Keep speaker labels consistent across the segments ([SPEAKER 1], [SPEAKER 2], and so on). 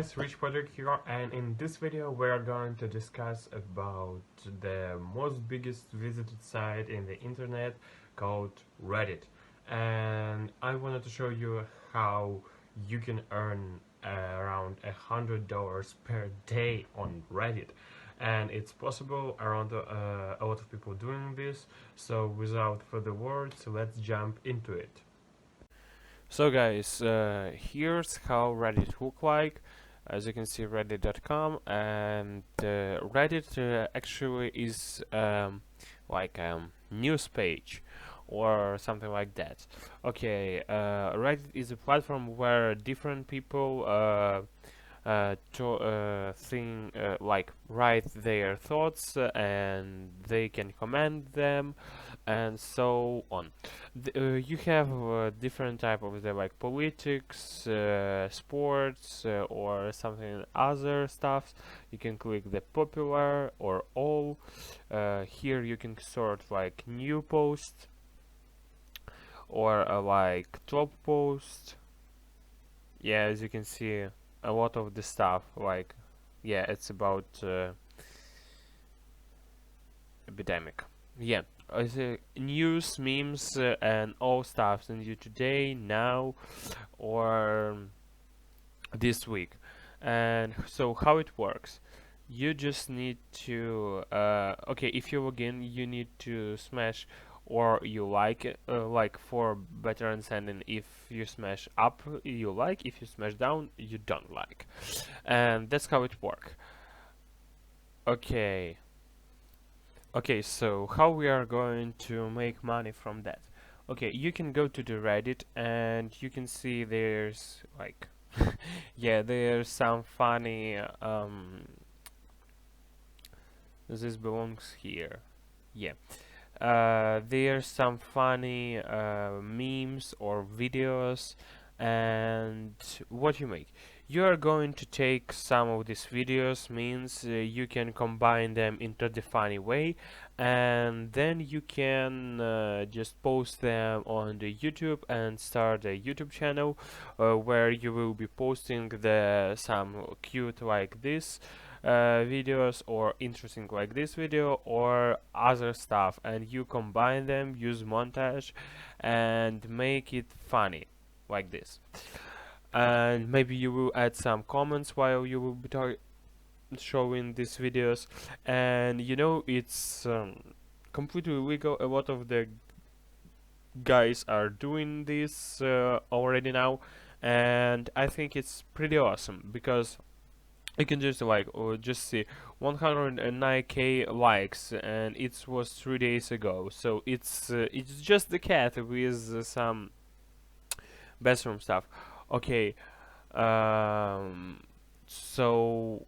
[SPEAKER 1] guys, Rich Project here, and in this video we are going to discuss about the most biggest visited site in the internet called Reddit. And I wanted to show you how you can earn around $100 per day on Reddit. And it's possible around a lot of people doing this. So without further words, let's jump into it. So guys, here's how Reddit look like. As you can see, reddit.com, and Reddit actually is like a news page or something like that. Okay, Reddit is a platform where different people like write their thoughts, and they can comment them and so on. You have different type of the like politics, sports, or something other stuff. You can click the popular or all. Here you can sort like new post or like top post. Yeah, as you can see, a lot of the stuff, like, yeah, it's about epidemic. Yeah, news, memes, and all stuff in you today, now, or this week. And so how it works, you just need to okay, if you log in, you need to smash or you like it, like for better understanding, if you smash up you like, if you smash down you don't like, and that's how it works. Okay, so how we are going to make money from that? Okay, you can go to the Reddit and you can see there's like yeah, there's some funny this belongs here. Yeah. There's some funny memes or videos, and what you make, you are going to take some of these videos, means you can combine them into the funny way, and then you can just post them on the YouTube and start a YouTube channel where you will be posting some cute like this videos, or interesting like this video, or other stuff, and you combine them, use montage and make it funny like this. And maybe you will add some comments while you will be showing these videos, and you know, it's completely legal. A lot of the guys are doing this already now, and I think it's pretty awesome, because you can just like, or just see 109k likes, and it was 3 days ago. So it's just the cat with some bathroom stuff. Okay, so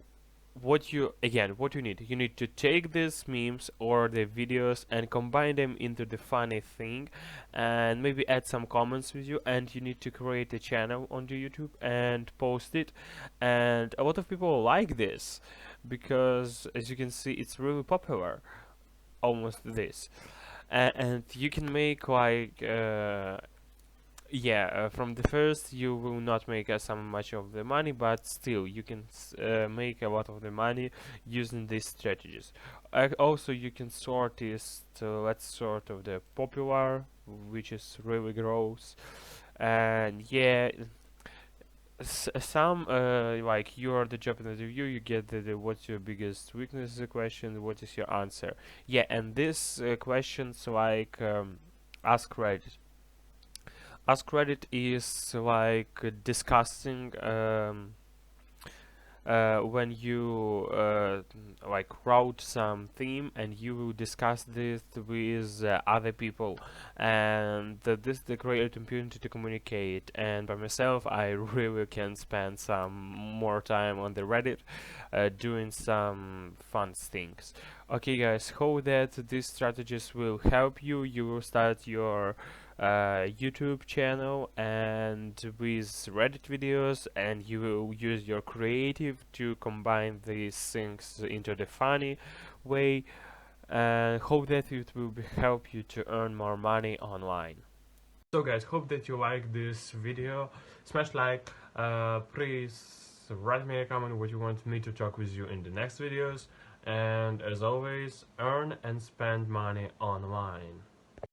[SPEAKER 1] what you need, you need to take these memes or the videos and combine them into the funny thing, and maybe add some comments with you, and you need to create a channel on the YouTube and post it. And a lot of people like this, because as you can see, it's really popular, almost this. And you can make like yeah, from the first you will not make some much of the money, but still you can make a lot of the money using these strategies. Also, you can sort this to, let's sort of the popular, which is really gross. And yeah, some like, you are the job interview, you get the what's your biggest weakness question, what is your answer. Yeah, and this questions like ask Reddit. Ask Reddit is like discussing when you like wrote some theme, and you will discuss this with other people, and this is the great opportunity to communicate. And by myself, I really can spend some more time on the Reddit doing some fun things. Okay guys, hope that these strategies will help you. You will start your YouTube channel and with Reddit videos, and you will use your creative to combine these things into the funny way, and hope that it will help you to earn more money online. So guys, hope that you like this video. Smash like, please So write me a comment what you want me to talk with you in the next videos. And as always, earn and spend money online.